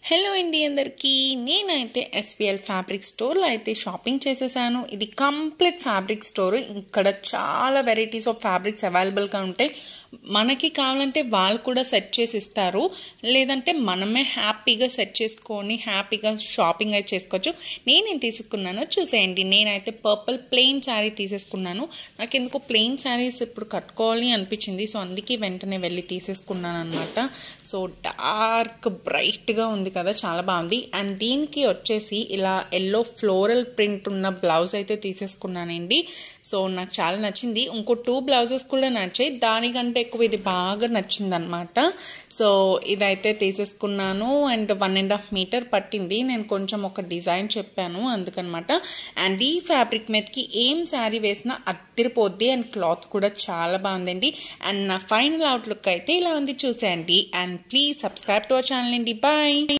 Hello అండి అందరికీ నేనైతే ఎస్పీఎల్ ఫ్యాబ్రిక్ స్టోర్లో అయితే షాపింగ్ చేసేసాను. ఇది కంప్లీట్ ఫ్యాబ్రిక్ స్టోర్. ఇక్కడ చాలా వెరైటీస్ ఆఫ్ ఫ్యాబ్రిక్స్ అవైలబుల్గా ఉంటాయి. మనకి కావాలంటే వాళ్ళు కూడా సెట్ చేసి ఇస్తారు, లేదంటే మనమే హ్యాపీగా సెట్ చేసుకొని హ్యాపీగా షాపింగ్ అయితే చేసుకోవచ్చు. నేనేం తీసుకున్నానో చూసేయండి. నేనైతే పర్పుల్ ప్లెయిన్ శారీ తీసేసుకున్నాను. నాకు ఎందుకో ప్లెయిన్ శారీస్ ఇప్పుడు కట్టుకోవాలి అనిపించింది, సో అందుకే వెంటనే వెళ్ళి తీసేసుకున్నాను అనమాట. సో డార్క్ బ్రైట్గా ఉంది కదా, చాలా బాగుంది. అండ్ దీనికి వచ్చేసి ఇలా ఎల్లో ఫ్లోరల్ ప్రింట్ ఉన్న బ్లౌజ్ అయితే తీసేసుకున్నానండి. సో నాకు చాలా నచ్చింది. ఇంకో 2 బ్లౌజెస్ కూడా నచ్చాయి, దానికంటే ఎక్కువ ఇది బాగా నచ్చింది అనమాట. సో ఇదైతే తీసేసుకున్నాను. అండ్ 1.5 మీటర్ పట్టింది. నేను కొంచెం ఒక డిజైన్ చెప్పాను అందుకనమాట. అండ్ ఈ ఫ్యాబ్రిక్ మీదకి ఏం శారీ వేసినా అదిరిపోద్ది. అండ్ క్లాత్ కూడా చాలా బాగుందండి. అండ్ నా ఫైనల్ అవుట్లుక్ అయితే ఇలా ఉంది, చూసేయండి. And please subscribe to our channel అండి. బాయ్.